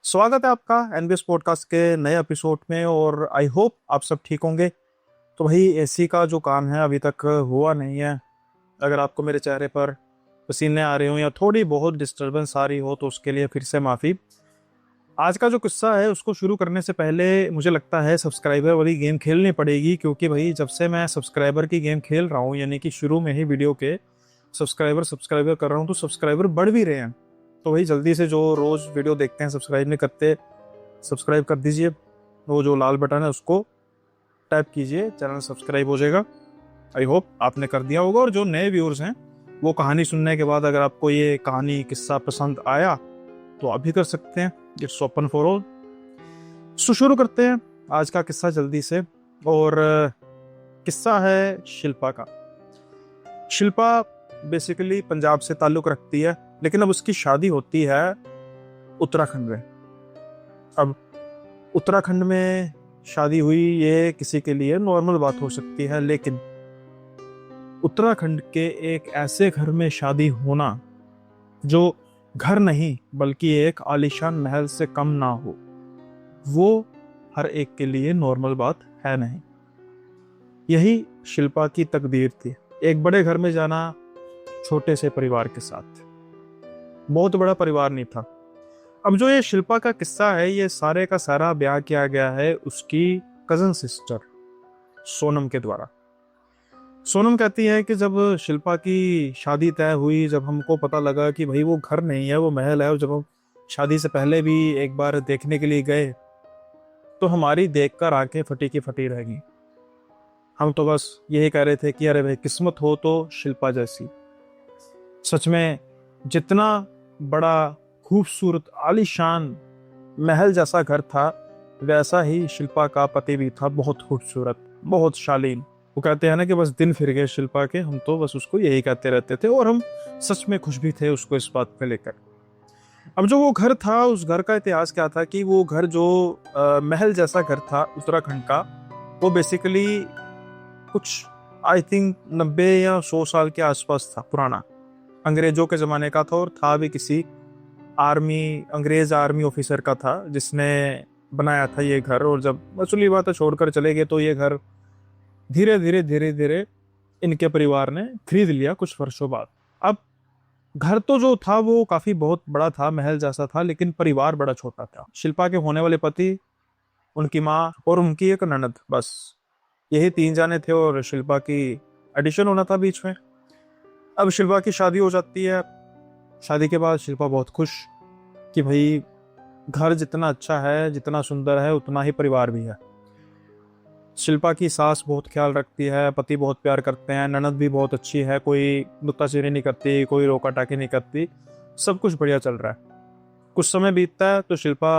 स्वागत है आपका एनबीएस पॉडकास्ट के नए एपिसोड में। और आई होप आप सब ठीक होंगे। तो भाई एसी का जो काम है अभी तक हुआ नहीं है। अगर आपको मेरे चेहरे पर पसीने आ रहे हो या थोड़ी बहुत डिस्टरबेंस आ रही हो तो उसके लिए फिर से माफ़ी। आज का जो किस्सा है उसको शुरू करने से पहले मुझे लगता है सब्सक्राइबर वाली गेम खेलनी पड़ेगी, क्योंकि भाई जब से मैं सब्सक्राइबर की गेम खेल रहा हूँ, यानी कि शुरू में ही वीडियो के सब्सक्राइबर कर रहा हूँ, तो सब्सक्राइबर बढ़ भी रहे हैं। तो भाई जल्दी से जो रोज़ वीडियो देखते हैं सब्सक्राइब नहीं करते, सब्सक्राइब कर दीजिए। वो जो लाल बटन है उसको टैप कीजिए, चैनल सब्सक्राइब हो जाएगा। आई होप आपने कर दिया होगा। और जो नए व्यूअर्स हैं वो कहानी सुनने के बाद अगर आपको ये कहानी किस्सा पसंद आया तो आप भी कर सकते हैं। It's open for all. So शुरू करते हैं आज का किस्सा जल्दी से। और किस्सा है शिल्पा का। शिल्पा बेसिकली पंजाब से ताल्लुक रखती है, लेकिन अब उसकी शादी होती है उत्तराखंड में। अब उत्तराखंड में शादी हुई, ये किसी के लिए नॉर्मल बात हो सकती है, लेकिन उत्तराखंड के एक ऐसे घर में शादी होना जो घर नहीं बल्कि एक आलीशान महल से कम ना हो, वो हर एक के लिए नॉर्मल बात है नहीं। यही शिल्पा की तकदीर थी, एक बड़े घर में जाना छोटे से परिवार के साथ। बहुत बड़ा परिवार नहीं था। अब जो ये शिल्पा का किस्सा है, ये सारे का सारा ब्याह किया गया है उसकी कजन सिस्टर सोनम के द्वारा। सोनम कहती है कि जब शिल्पा की शादी तय हुई, जब हमको पता लगा कि भाई वो घर नहीं है वो महल है, और जब हम शादी से पहले भी एक बार देखने के लिए गए तो हमारी देखकर आंखें फटी की फटी रह गई। हम तो बस यही कह रहे थे कि अरे भाई किस्मत हो तो शिल्पा जैसी। सच में जितना बड़ा खूबसूरत आलीशान महल जैसा घर था, वैसा ही शिल्पा का पति भी था, बहुत खूबसूरत, बहुत शालीन। वो कहते हैं ना कि बस दिन फिर गए शिल्पा के, हम तो बस उसको यही कहते रहते थे, और हम सच में खुश भी थे उसको इस बात पे लेकर। अब जो वो घर था, उस घर का इतिहास क्या था कि वो घर जो महल जैसा घर था उत्तराखंड का, वो बेसिकली कुछ आई थिंक 90 या 100 साल के आसपास था, पुराना, अंग्रेजों के ज़माने का था। और था भी किसी अंग्रेज आर्मी ऑफिसर का था जिसने बनाया था ये घर। और जब असली बात छोड़कर चले गए तो ये घर धीरे धीरे इनके परिवार ने खरीद लिया कुछ वर्षों बाद। अब घर तो जो था वो काफी बहुत बड़ा था, महल जैसा था, लेकिन परिवार बड़ा छोटा था। शिल्पा के होने वाले पति, उनकी माँ और उनकी एक ननद, बस यही 3 जाने थे, और शिल्पा की एडिशन होना था बीच में। अब शिल्पा की शादी हो जाती है। शादी के बाद शिल्पा बहुत खुश कि भाई घर जितना अच्छा है, जितना सुंदर है, उतना ही परिवार भी है। शिल्पा की सास बहुत ख्याल रखती है, पति बहुत प्यार करते हैं, ननद भी बहुत अच्छी है, कोई नुक्ताचीनी नहीं करती, कोई रोका टाकी नहीं करती, सब कुछ बढ़िया चल रहा है। कुछ समय बीतता है तो शिल्पा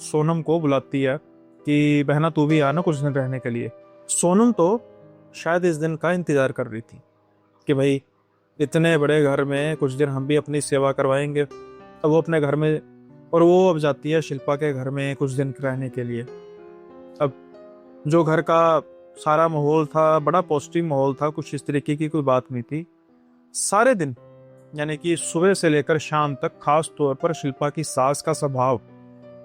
सोनम को बुलाती है कि बहना तू भी आ ना कुछ दिन रहने के लिए। सोनम तो शायद इस दिन का इंतजार कर रही थी कि भाई इतने बड़े घर में कुछ दिन हम भी अपनी सेवा करवाएंगे। अब वो अपने घर में, और वो अब जाती है शिल्पा के घर में कुछ दिन रहने के लिए। अब जो घर का सारा माहौल था बड़ा पॉजिटिव माहौल था, कुछ इस तरीके की कोई बात नहीं थी। सारे दिन यानी कि सुबह से लेकर शाम तक, खास तौर पर शिल्पा की सास का स्वभाव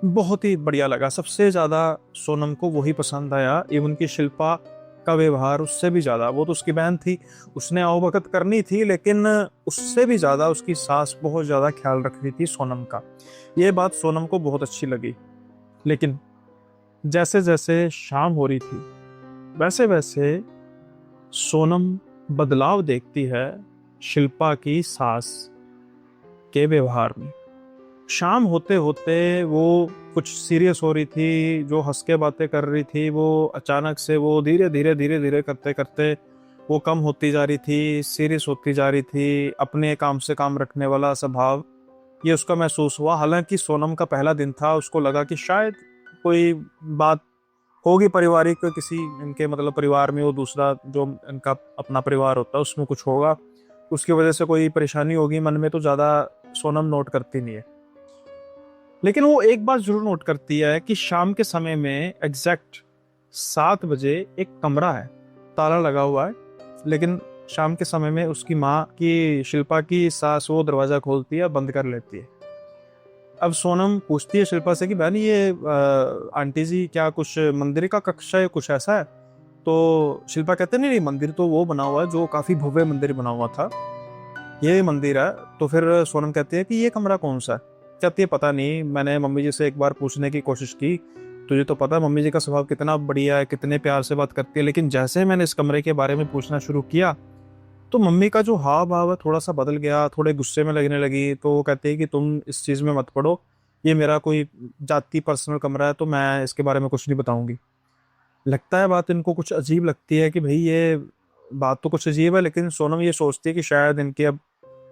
बहुत ही बढ़िया लगा। सबसे ज्यादा सोनम को वही पसंद आया, इवन की शिल्पा का व्यवहार उससे भी ज्यादा, वो तो उसकी बहन थी, उसने अवभगत करनी थी, लेकिन उससे भी ज्यादा उसकी सास बहुत ज्यादा ख्याल रख रही थी सोनम का। ये बात सोनम को बहुत अच्छी लगी। लेकिन जैसे जैसे शाम हो रही थी वैसे वैसे सोनम बदलाव देखती है शिल्पा की सास के व्यवहार में। शाम होते होते वो कुछ सीरियस हो रही थी, जो हंस के बातें कर रही थी, वो अचानक से वो धीरे धीरे करते करते वो कम होती जा रही थी, सीरियस होती जा रही थी। अपने काम से काम रखने वाला स्वभाव ये उसका महसूस हुआ। हालांकि सोनम का पहला दिन था, उसको लगा कि शायद कोई बात होगी पारिवारिक, किसी इनके मतलब परिवार में, वो दूसरा जो इनका अपना परिवार होता है उसमें कुछ होगा, उसकी वजह से कोई परेशानी होगी मन में, तो ज़्यादा सोनम नोट करती नहीं है। लेकिन वो एक बात जरूर नोट करती है कि शाम के समय में एग्जैक्ट 7 बजे एक कमरा है, ताला लगा हुआ है, लेकिन शाम के समय में उसकी माँ की, शिल्पा की सास, वो दरवाजा खोलती है, बंद कर लेती है। अब सोनम पूछती है शिल्पा से कि बहन ये आंटी जी क्या कुछ मंदिर का कक्षा है, कुछ ऐसा है? तो शिल्पा कहते नहीं नहीं, मंदिर तो वो बना हुआ है जो काफी भव्य मंदिर बना हुआ था, ये मंदिर है। तो फिर सोनम कहती है कि ये कमरा कौन सा है? कहती है पता नहीं, मैंने मम्मी जी से एक बार पूछने की कोशिश की, तुझे तो पता है मम्मी जी का स्वभाव कितना बढ़िया है, कितने प्यार से बात करती है, लेकिन जैसे मैंने इस कमरे के बारे में पूछना शुरू किया तो मम्मी का जो हाव भाव है थोड़ा सा बदल गया, थोड़े गुस्से में लगने लगी। तो वो कहती है कि तुम इस चीज में मत पड़ो, ये मेरा कोई जाति पर्सनल कमरा है, तो मैं इसके बारे में कुछ नहीं बताऊंगी। लगता है बात इनको कुछ अजीब लगती है कि भाई ये बात तो कुछ अजीब है, लेकिन सोनम ये सोचती है कि शायद इनके अब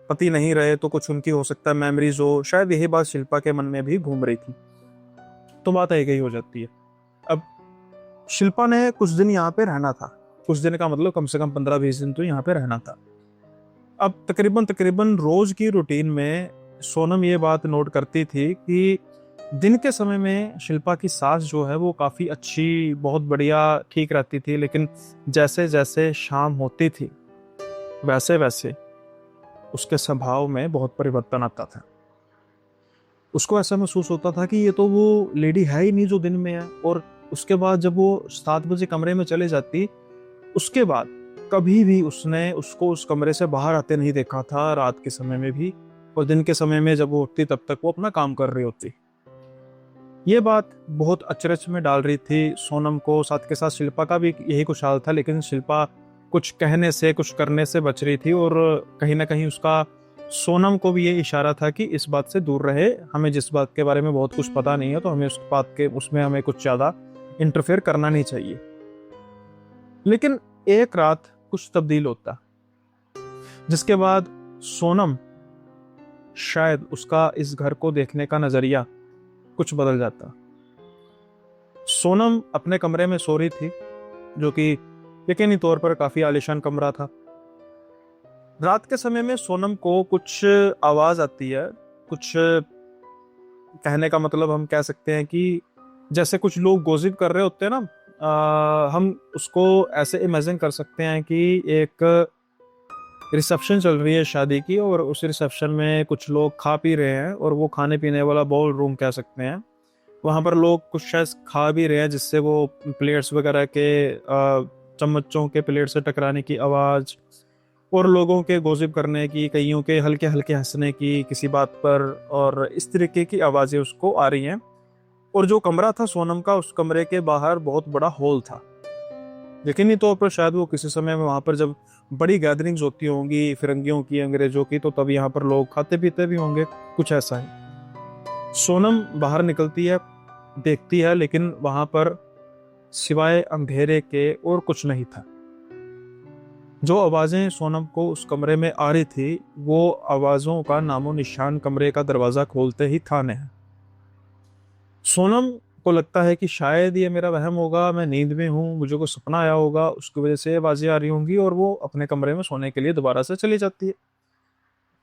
पति नहीं रहे तो कुछ उनकी हो सकता है मेमोरीज हो, शायद यही बात शिल्पा के मन में भी घूम रही थी। तो बात एक ही हो जाती है। अब शिल्पा ने कुछ दिन यहाँ पे रहना था, कुछ दिन का मतलब कम से कम 15-20 दिन तो यहाँ पे रहना था। अब तकरीबन तकरीबन रोज की रूटीन में सोनम ये बात नोट करती थी कि दिन के समय में शिल्पा की सास जो है वो काफी अच्छी, बहुत बढ़िया, ठीक रहती थी, लेकिन जैसे जैसे शाम होती थी वैसे वैसे उसके स्वभाव में बहुत परिवर्तन आता था। उसको ऐसा महसूस होता था कि ये तो वो लेडी है ही नहीं जो दिन में है। और उसके बाद जब वो 7 बजे कमरे में चले जाती, उसके बाद कभी भी उसने उसको उस कमरे से बाहर आते नहीं देखा था, रात के समय में भी। और दिन के समय में जब वो उठती तब तक वो अपना काम कर रही होती। ये बात बहुत अचरज में डाल रही थी सोनम को। साथ के साथ शिल्पा का भी यही कुछ हाल था, लेकिन शिल्पा कुछ कहने से, कुछ करने से बच रही थी। और कहीं ना कहीं उसका सोनम को भी ये इशारा था कि इस बात से दूर रहे, हमें जिस बात के बारे में बहुत कुछ पता नहीं है तो हमें उस बात के उसमें हमें कुछ ज्यादा इंटरफेयर करना नहीं चाहिए। लेकिन एक रात कुछ तब्दील होता, जिसके बाद सोनम, शायद उसका इस घर को देखने का नजरिया कुछ बदल जाता। सोनम अपने कमरे में सो रही थी, जो कि यकीनी तौर पर काफी आलीशान कमरा था। रात के समय में सोनम को कुछ आवाज आती है, कुछ, कहने का मतलब हम कह सकते हैं कि जैसे कुछ लोग गॉसिप कर रहे होते हैं ना, हम उसको ऐसे इमेजिन कर सकते हैं कि एक रिसेप्शन चल रही है शादी की, और उस रिसेप्शन में कुछ लोग खा पी रहे हैं, और वो खाने पीने वाला बॉल रूम कह सकते हैं। वहां पर लोग कुछ शायद खा भी रहे हैं, जिससे वो प्लेट्स वगैरह के चम्मचों के प्लेट से टकराने की आवाज, और लोगों के गॉसिप करने की, कईयों के हल्के हल्के हंसने की किसी बात पर, और इस तरीके की आवाजें उसको आ रही हैं। और जो कमरा था सोनम का, उस कमरे के बाहर बहुत बड़ा हॉल था। यकीनी तौर पर शायद वो किसी समय में वहां पर जब बड़ी गैदरिंग्स होती होंगी फिरंगियों की, अंग्रेजों की, तो तब यहाँ पर लोग खाते पीते भी होंगे, कुछ ऐसा है। सोनम बाहर निकलती है, देखती है, लेकिन वहां पर सिवाय अंधेरे के और कुछ नहीं था। जो आवाजें सोनम को उस कमरे में आ रही थी, वो आवाजों का नामो निशान कमरे का दरवाजा खोलते ही था नहीं। सोनम को लगता है कि शायद ये मेरा वहम होगा, मैं नींद में हूँ, मुझे को सपना आया होगा, उसकी वजह से आवाजें आ रही होंगी, और वो अपने कमरे में सोने के लिए दोबारा से चली जाती है।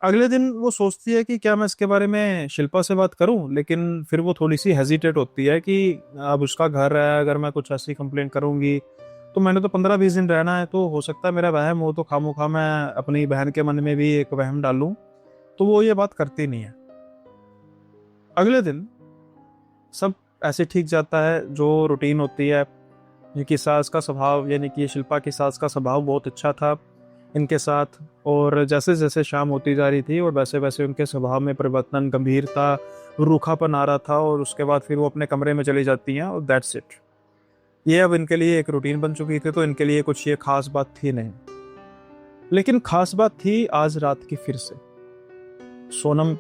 अगले दिन वो सोचती है कि क्या मैं इसके बारे में शिल्पा से बात करूं, लेकिन फिर वो थोड़ी सी हेजिटेट होती है कि अब उसका घर है, अगर मैं कुछ ऐसी कंप्लेंट करूंगी तो मैंने तो 15-20 दिन रहना है, तो हो सकता है मेरा वहम हो, तो खामोखा मैं अपनी बहन के मन में भी एक वहम डालूं। तो वो ये बात करती नहीं है। अगले दिन सब ऐसे ठीक जाता है, जो रूटीन होती है। इनकी सास का स्वभाव, यानी कि शिल्पा की सास का स्वभाव बहुत अच्छा था इनके साथ। और जैसे जैसे शाम होती जा रही थी और वैसे वैसे उनके स्वभाव में परिवर्तन, गंभीरता, रूखापन आ रहा था। और उसके बाद फिर वो अपने कमरे में चली जाती हैं, और दैट्स इट। ये अब इनके लिए एक रूटीन बन चुकी थी, तो इनके लिए कुछ ये खास बात थी नहीं। लेकिन खास बात थी आज रात की। फिर से सोनम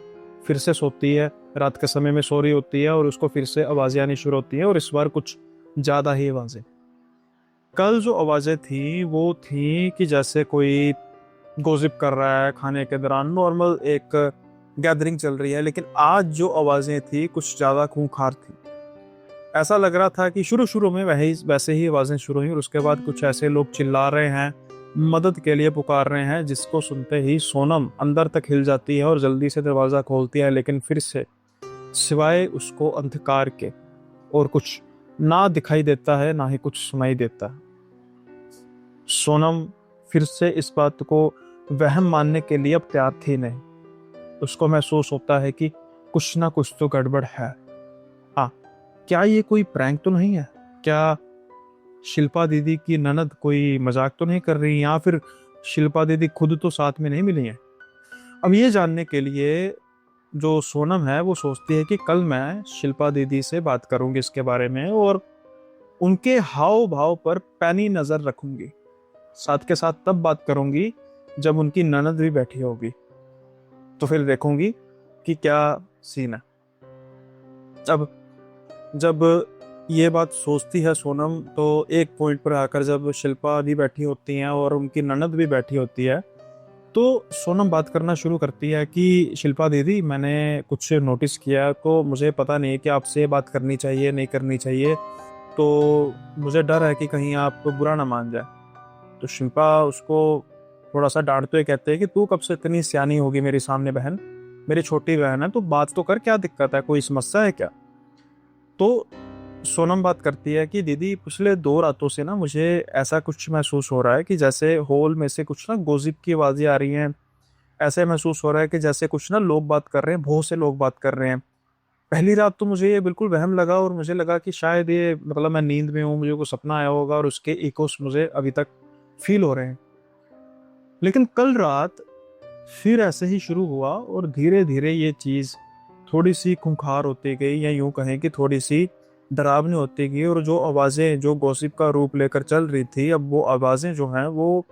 फिर से सोती है, रात के समय में सो रही होती है, और उसको फिर से आवाजें आनी शुरू होती हैं, और इस बार कुछ ज्यादा ही आवाजें। कल जो आवाजें थी वो थी कि जैसे कोई गॉसिप कर रहा है खाने के दौरान, नॉर्मल एक गैदरिंग चल रही है। लेकिन आज जो आवाजें थी कुछ ज्यादा खूंखार थी। ऐसा लग रहा था कि शुरू शुरू में वैसे ही आवाजें शुरू हुई, और उसके बाद कुछ ऐसे लोग चिल्ला रहे हैं, मदद के लिए पुकार रहे हैं, जिसको सुनते ही सोनम अंदर तक हिल जाती है और जल्दी से दरवाजा खोलती है। लेकिन फिर से सिवाय उसको अंधकार के और कुछ ना दिखाई देता है, ना ही कुछ सुनाई देता है। सोनम फिर से इस बात को वहम मानने के लिए अब तैयार थी नहीं। उसको महसूस होता है कि कुछ ना कुछ तो गड़बड़ है। हाँ, क्या ये कोई प्रैंक तो नहीं है? क्या शिल्पा दीदी की ननद कोई मजाक तो नहीं कर रही, या फिर शिल्पा दीदी खुद तो साथ में नहीं मिली है? अब ये जानने के लिए जो सोनम है वो सोचती है कि कल मैं शिल्पा दीदी से बात करूंगी इसके बारे में, और उनके हाव भाव पर पैनी नजर रखूंगी। साथ के साथ तब बात करूंगी जब उनकी ननद भी बैठी होगी, तो फिर देखूंगी कि क्या सीन है। अब जब ये बात सोचती है सोनम, तो एक पॉइंट पर आकर जब शिल्पा भी बैठी होती हैं और उनकी ननद भी बैठी होती है, तो सोनम बात करना शुरू करती है कि शिल्पा दीदी, मैंने कुछ नोटिस किया, तो मुझे पता नहीं कि आपसे बात करनी चाहिए नहीं करनी चाहिए, तो मुझे डर है कि कहीं आप बुरा ना मान जाए। तो शिल्पा उसको थोड़ा सा डांटते हुए कहते हैं कि तू कब से इतनी सियानी होगी मेरे सामने बहन, मेरी छोटी बहन है, तो बात तो कर, क्या दिक्कत है, कोई समस्या है क्या? तो सोनम बात करती है कि दीदी, पिछले 2 रातों से ना मुझे ऐसा कुछ महसूस हो रहा है कि जैसे हॉल में से कुछ ना गॉसिप की आवाजें आ रही हैं। ऐसे महसूस हो रहा है कि जैसे कुछ ना लोग बात कर रहे हैं, बहुत से लोग बात कर रहे हैं। पहली रात तो मुझे ये बिल्कुल वहम लगा और मुझे लगा कि शायद ये मतलब मैं नींद में हूँ, मुझे कोई सपना आया होगा और उसके इकोस मुझे अभी तक फील हो रहे हैं। लेकिन कल रात फिर ऐसे ही शुरू हुआ और धीरे धीरे ये चीज थोड़ी सी खूंखार होती गई, या यूं कहें कि थोड़ी सी डरावनी होती गई, और जो आवाजें जो गॉसिप का रूप लेकर चल रही थी, अब वो आवाजें जो हैं वो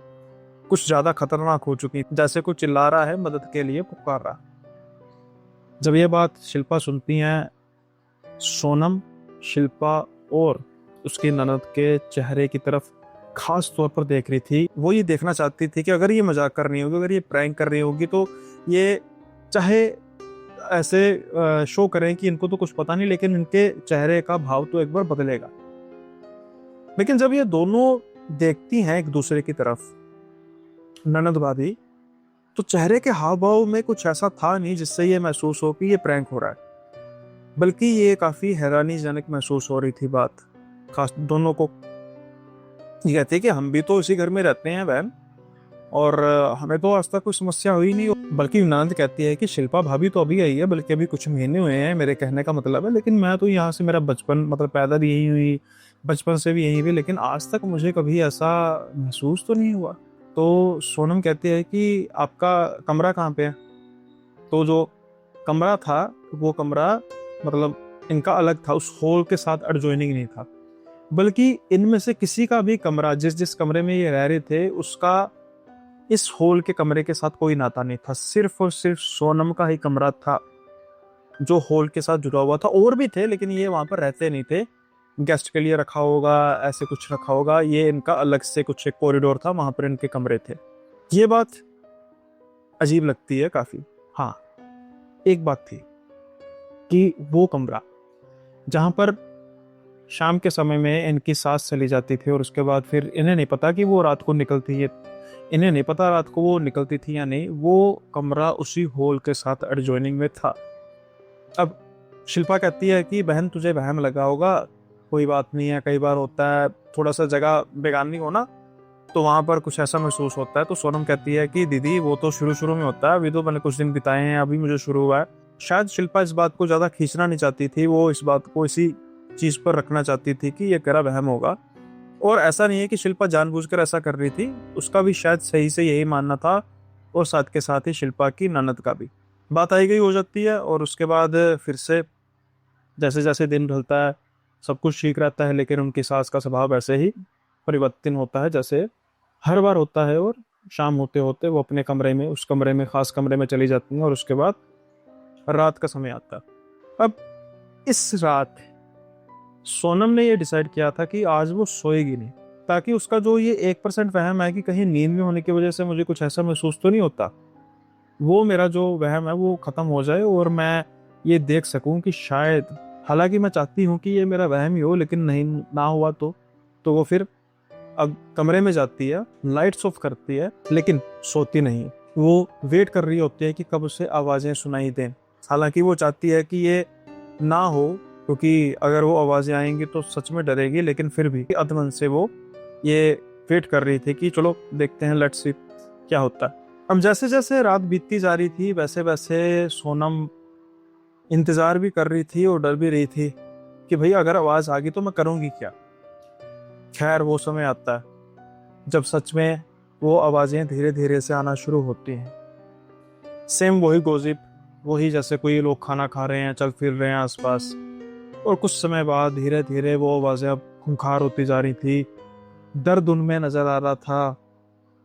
कुछ ज्यादा खतरनाक हो चुकी, जैसे कोई चिल्ला रहा है, मदद के लिए पुकार रहा। जब ये बात शिल्पा सुनती हैं, सोनम शिल्पा और उसकी ननद के चेहरे की तरफ खास तौर पर देख रही थी। वो ये देखना चाहती थी कि अगर ये मजाक कर रही होगी, अगर ये प्रैंक कर रही होगी, तो ये चाहे ऐसे शो करें कि इनको तो कुछ पता नहीं, लेकिन इनके चेहरे का भाव तो एक बार बदलेगा। लेकिन जब ये दोनों देखती हैं एक दूसरे की तरफ, ननद भाभी, तो चेहरे के हाव भाव में कुछ ऐसा था नहीं जिससे ये महसूस हो कि ये प्रैंक हो रहा है, बल्कि ये काफी हैरानीजनक महसूस हो रही थी बात, खास दोनों को। ये कहते कि हम भी तो इसी घर में रहते हैं बहन, और हमें तो आज तक कोई समस्या हुई नहीं। बल्कि ननद कहती है कि शिल्पा भाभी तो अभी आई है, बल्कि अभी कुछ महीने हुए हैं, मेरे कहने का मतलब है, लेकिन मैं तो यहाँ से, मेरा बचपन मतलब पैदा भी यही हुई, बचपन से भी यही हुई, लेकिन आज तक मुझे कभी ऐसा महसूस तो नहीं हुआ। तो सोनम कहती है कि आपका कमरा कहाँ पे है? तो जो कमरा था, वो कमरा मतलब इनका अलग था, उस हॉल के साथ एडजॉइनिंग नहीं था, बल्कि इनमें से किसी का भी कमरा, जिस जिस कमरे में ये रह रहे थे, उसका इस हॉल के कमरे के साथ कोई नाता नहीं था। सिर्फ और सिर्फ सोनम का ही कमरा था जो हॉल के साथ जुड़ा हुआ था। और भी थे, लेकिन ये वहां पर रहते नहीं थे, गेस्ट के लिए रखा होगा, ऐसे कुछ रखा होगा, ये इनका अलग से कुछ एक कॉरिडोर था, वहां पर इनके कमरे थे। ये बात अजीब लगती है काफी। हाँ, एक बात थी कि वो कमरा जहां पर शाम के समय में इनकी सास चली जाती थी, और उसके बाद फिर इन्हें नहीं पता कि वो रात को निकलती है, इन्हें नहीं पता रात को वो निकलती थी या नहीं, वो कमरा उसी हॉल के साथ एडजॉइनिंग में था। अब शिल्पा कहती है कि बहन, तुझे वहम लगा होगा, कोई बात नहीं है, कई बार होता है, थोड़ा सा जगह बेगानी हो ना, तो वहां पर कुछ ऐसा महसूस होता है। तो सोनम कहती है कि दीदी, वो तो शुरू शुरू में होता है, अभी तो मैंने कुछ दिन बिताए हैं, अभी मुझे शुरू हुआ है। शायद शिल्पा इस बात को ज्यादा खींचना नहीं चाहती थी, वो इस बात को इसी चीज पर रखना चाहती थी कि ये करा वहम होगा। और ऐसा नहीं है कि शिल्पा जानबूझकर ऐसा कर रही थी, उसका भी शायद सही से यही मानना था, और साथ के साथ ही शिल्पा की ननद का भी। बात आई गई हो जाती है, और उसके बाद फिर से जैसे जैसे दिन ढलता है सब कुछ ठीक रहता है, लेकिन उनकी सास का स्वभाव ऐसे ही परिवर्तन होता है जैसे हर बार होता है। और शाम होते होते वो अपने कमरे में, उस कमरे में, खास कमरे में चली जाती हैं, और उसके बाद रात का समय आता है। अब इस रात सोनम ने ये डिसाइड किया था कि आज वो सोएगी नहीं, ताकि उसका जो ये 1% वहम है कि कहीं नींद में होने की वजह से मुझे कुछ ऐसा महसूस तो नहीं होता, वो मेरा जो वहम है वो खत्म हो जाए, और मैं ये देख सकूं कि शायद, हालांकि मैं चाहती हूँ कि ये मेरा वहम ही हो, लेकिन नहीं ना हुआ तो वो फिर अब कमरे में जाती है, लाइट्स ऑफ करती है, लेकिन सोती नहीं। वो वेट कर रही होती है कि कब उसे आवाजें सुनाई दें। हालांकि वो चाहती है कि ये ना हो, क्योंकि अगर वो आवाजें आएंगी तो सच में डरेगी, लेकिन फिर भी अधमन से वो ये वेट कर रही थी कि चलो देखते हैं, लेट्स सी क्या होता है। अब जैसे जैसे रात बीतती जा रही थी, वैसे वैसे सोनम इंतज़ार भी कर रही थी और डर भी रही थी कि भाई अगर आवाज़ आ गई तो मैं करूँगी क्या। खैर वो समय आता है जब सच में वो आवाज़ें धीरे धीरे से आना शुरू होती हैं। सेम वही गॉसिप, वही जैसे कोई लोग खाना खा रहे हैं, चल फिर रहे हैं आसपास। और कुछ समय बाद धीरे धीरे वो आवाज़ें अब खूंखार होती जा रही थी। दर्द उनमें नज़र आ रहा था,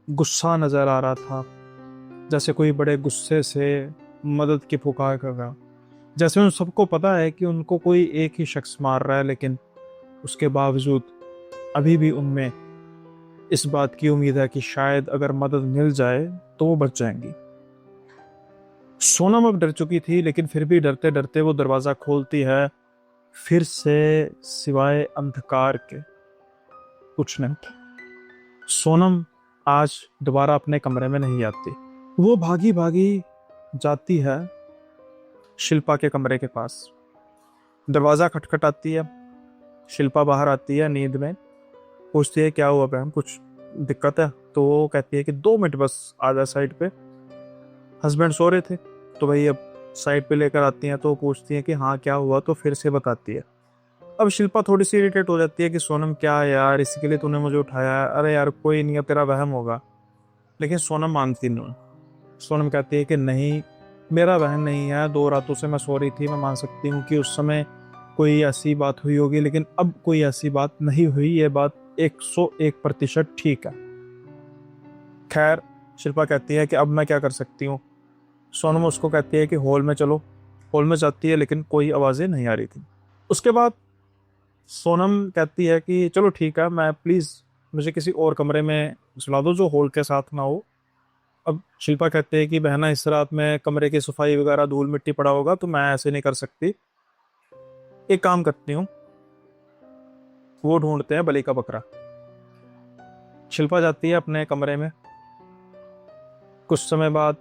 गुस्सा नज़र आ रहा था, जैसे कोई बड़े गुस्से से मदद की पुकार कर रहा। जैसे उन सबको पता है कि उनको कोई एक ही शख्स मार रहा है, लेकिन उसके बावजूद अभी भी उनमें इस बात की उम्मीद है कि शायद अगर मदद मिल जाए तो वो बच जाएंगी। सोनम अब डर चुकी थी, लेकिन फिर भी डरते डरते वो दरवाज़ा खोलती है। फिर से सिवाय अंधकार के कुछ नहीं। सोनम आज दोबारा अपने कमरे में नहीं आती। वो भागी भागी जाती है शिल्पा के कमरे के पास। दरवाज़ा खटखटाती है। शिल्पा बाहर आती है नींद में, पूछती है क्या हुआ बहन, कुछ दिक्कत है? तो वो कहती है कि 2 मिनट बस आ जा साइड पे। हस्बैंड सो रहे थे तो भाई अब साइड पे लेकर आती हैं तो पूछती है कि हाँ क्या हुआ, तो फिर से बताती है। अब शिल्पा थोड़ी सी इरिटेट हो जाती है कि सोनम क्या है यार, इसके लिए तूने मुझे उठाया है? अरे यार कोई नहीं, अब तेरा वहम होगा। लेकिन सोनम मानती नहीं। सोनम कहती है कि नहीं, मेरा वहम नहीं है, 2 रातों से मैं सो रही थी। मैं मान सकती हूँ कि उस समय कोई ऐसी बात हुई होगी, लेकिन अब कोई ऐसी बात नहीं हुई। ये बात 101% ठीक है। खैर शिल्पा कहती है कि अब मैं क्या कर सकती हूँ। सोनम उसको कहती है कि हॉल में चलो। हॉल में जाती है, लेकिन कोई आवाज़ें नहीं आ रही थी। उसके बाद सोनम कहती है कि चलो ठीक है, मैं प्लीज़ मुझे किसी और कमरे में सुला दो जो हॉल के साथ ना हो। अब शिल्पा कहते हैं कि बहना इस रात में कमरे की सफाई वगैरह धूल मिट्टी पड़ा होगा, तो मैं ऐसे नहीं कर सकती। एक काम करती हूँ। वो ढूंढते हैं बलि का बकरा। शिल्पा जाती है अपने कमरे में। कुछ समय बाद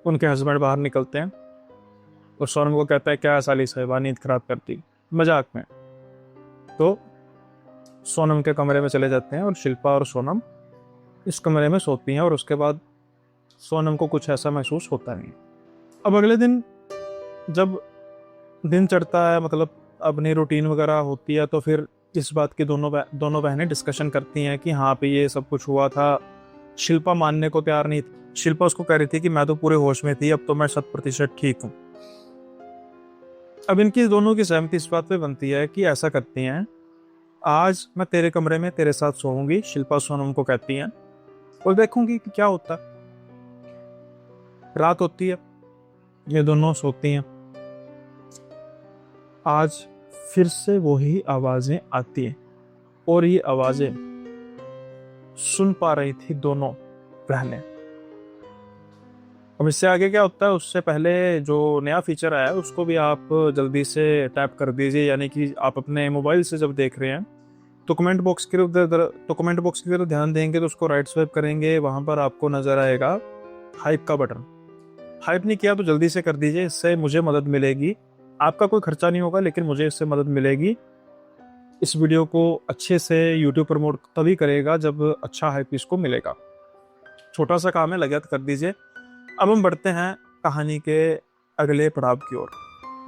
उनके हस्बैंड बाहर निकलते हैं और सोनम को कहता है क्या साली साहिबा नींद खराब करती, मजाक में। तो सोनम के कमरे में चले जाते हैं और शिल्पा और सोनम इस कमरे में सोती हैं। और उसके बाद सोनम को कुछ ऐसा महसूस होता नहीं। अब अगले दिन जब दिन चढ़ता है, मतलब अपनी रूटीन वगैरह होती है, तो फिर इस बात की दोनों बहनें डिस्कशन करती हैं कि हाँ पे ये सब कुछ हुआ था। शिल्पा मानने को तैयार नहीं थी। शिल्पा उसको कह रही थी कि मैं तो पूरे होश में थी, अब तो मैं 100% ठीक हूँ। अब इनकी दोनों की सहमति इस बात पे बनती है कि ऐसा करती हैं, आज मैं तेरे कमरे में तेरे साथ सोऊंगी। शिल्पा सोनम को कहती हैं, और देखूंगी कि क्या होता है। रात होती है, ये दोनों सोती हैं। आज फिर से वही आवाजें आती हैं, और ये आवाजें सुन पा रही थी दोनों बहनें। अब इससे आगे क्या होता है उससे पहले जो नया फीचर आया है उसको भी आप जल्दी से टैप कर दीजिए। यानी कि आप अपने मोबाइल से जब देख रहे हैं तो कमेंट बॉक्स की तरफ ध्यान देंगे, तो उसको राइट स्वाइप करेंगे, वहां पर आपको नजर आएगा हाइप का बटन। हाइप नहीं किया तो जल्दी से कर दीजिए, इससे मुझे मदद मिलेगी। आपका कोई खर्चा नहीं होगा, लेकिन मुझे इससे मदद मिलेगी। इस वीडियो को अच्छे से यूट्यूब प्रमोट तभी करेगा जब अच्छा हाइप इसको मिलेगा। छोटा सा काम है, लगा कर दीजिए। अब हम बढ़ते हैं कहानी के अगले पड़ाव की ओर।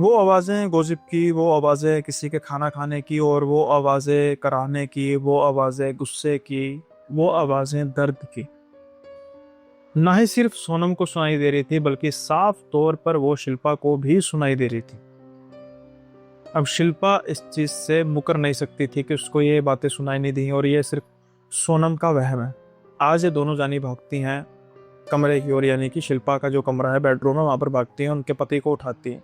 वो आवाज़ें गॉसिप की, वो आवाज़ें किसी के खाना खाने की, और वो आवाज़ें कराहने की, वो आवाज़ें गुस्से की, वो आवाज़ें दर्द की ना ही सिर्फ सोनम को सुनाई दे रही थी, बल्कि साफ तौर पर वो शिल्पा को भी सुनाई दे रही थी। अब शिल्पा इस चीज से मुकर नहीं सकती थी कि उसको ये बातें सुनाई नहीं दी और ये सिर्फ सोनम का वहम है। आज ये दोनों जानी भागती हैं कमरे की ओर, यानी कि शिल्पा का जो कमरा है, बेडरूम है, वहां पर भागती हैं, उनके पति को उठाती हैं।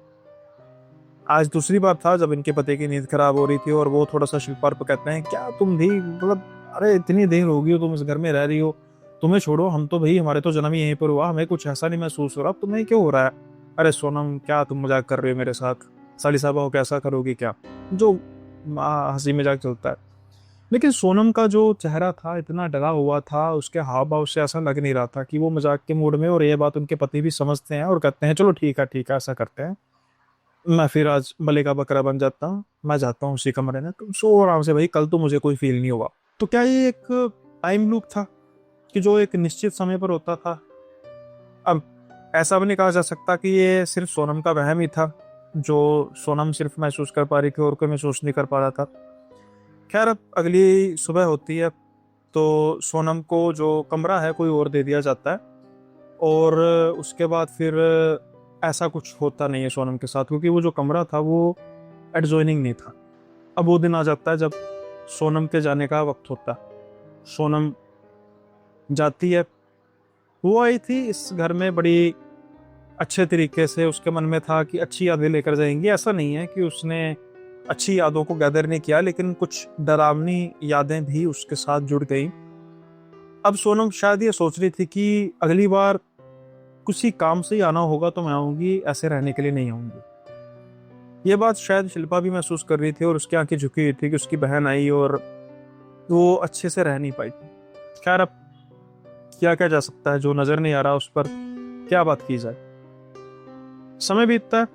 आज दूसरी बार था जब इनके पति की नींद खराब हो रही थी और वो थोड़ा सा शिल्पा पर कहते हैं, क्या तुम भी, मतलब अरे इतनी देर हो गई हो तुम इस घर में रह रही हो, तुम्हें छोड़ो, हम तो भाई हमारे तो जन्म ही यहीं पर हुआ, हमें कुछ ऐसा नहीं महसूस हो रहा, अब तुम्हें क्यों हो रहा है? अरे सोनम क्या तुम मजाक कर रहे हो मेरे साथ? साली साहबा हो कैसा करोगी क्या? जो हंसी मजाक चलता है। लेकिन सोनम का जो चेहरा था इतना डरा हुआ था, उसके हाव भाव से ऐसा लग नहीं रहा था कि वो मजाक के मूड में। और ये बात उनके पति भी समझते हैं और कहते हैं चलो ठीक है ठीक है, ऐसा करते हैं, मैं फिर आज बलि का बकरा बन जाता हूँ, मैं जाता हूँ उसी कमरे में, तुम सो आराम से भाई, कल तो मुझे कोई फील नहीं हुआ। तो क्या ये एक टाइम लूप था कि जो एक निश्चित समय पर होता था? अब ऐसा भी नहीं कहा जा सकता कि ये सिर्फ सोनम का वहम ही था, जो सोनम सिर्फ महसूस कर पा रही थी और कोई महसूस नहीं कर पा रहा था। खैर, अब अगली सुबह होती है तो सोनम को जो कमरा है कोई और दे दिया जाता है, और उसके बाद फिर ऐसा कुछ होता नहीं है सोनम के साथ, क्योंकि वो जो कमरा था वो एडजॉइनिंग नहीं था। अब वो दिन आ जाता है जब सोनम के जाने का वक्त होता है। सोनम जाती है। वो आई थी इस घर में बड़ी अच्छे तरीके से, उसके मन में था कि अच्छी यादें लेकर जाएंगी। ऐसा नहीं है कि उसने अच्छी यादों को गैदर नहीं किया, लेकिन कुछ डरावनी यादें भी उसके साथ जुड़ गई। अब सोनम शायद ये सोच रही थी कि अगली बार किसी काम से ही आना होगा तो मैं आऊंगी, ऐसे रहने के लिए नहीं आऊंगी। ये बात शायद शिल्पा भी महसूस कर रही थी और उसकी आंखें झुकी हुई थी कि उसकी बहन आई और वो अच्छे से रह नहीं पाई थी। खैर, अब क्या क्या जा सकता है, जो नजर नहीं आ रहा उस पर क्या बात की जाए। समय बीतता है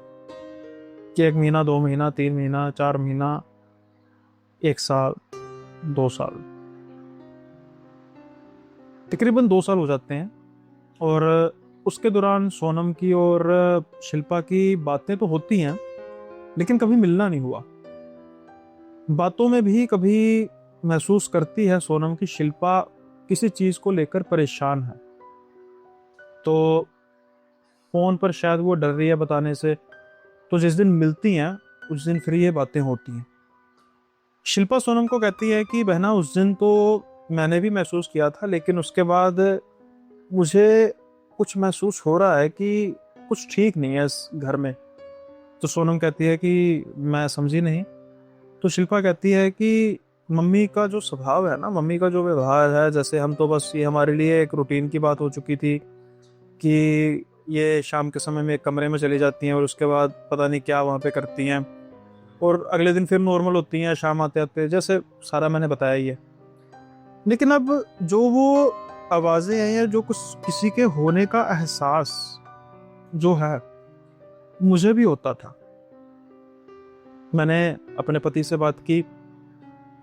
कि 1 महीना, 2 महीना, 3 महीना, 4 महीना, 1 साल, 2 साल, तकरीबन 2 साल हो जाते हैं। और उसके दौरान सोनम की और शिल्पा की बातें तो होती हैं, लेकिन कभी मिलना नहीं हुआ। बातों में भी कभी महसूस करती है सोनम की शिल्पा किसी चीज को लेकर परेशान है, तो फोन पर शायद वो डर रही है बताने से। तो जिस दिन मिलती हैं उस दिन फिर ये बातें होती हैं। शिल्पा सोनम को कहती है कि बहना, उस दिन तो मैंने भी महसूस किया था, लेकिन उसके बाद मुझे कुछ महसूस हो रहा है कि कुछ ठीक नहीं है इस घर में। तो सोनम कहती है कि मैं समझी नहीं। तो शिल्पा कहती है कि मम्मी का जो स्वभाव है ना, मम्मी का जो व्यवहार है, जैसे हम तो बस ये हमारे लिए एक रूटीन की बात हो चुकी थी कि ये शाम के समय में एक कमरे में चली जाती हैं और उसके बाद पता नहीं क्या वहाँ पे करती हैं, और अगले दिन फिर नॉर्मल होती हैं शाम आते आते, जैसे सारा मैंने बताया ही है। लेकिन अब जो वो आवाज़ें हैं या जो कुछ किसी के होने का एहसास जो है, मुझे भी होता था। मैंने अपने पति से बात की,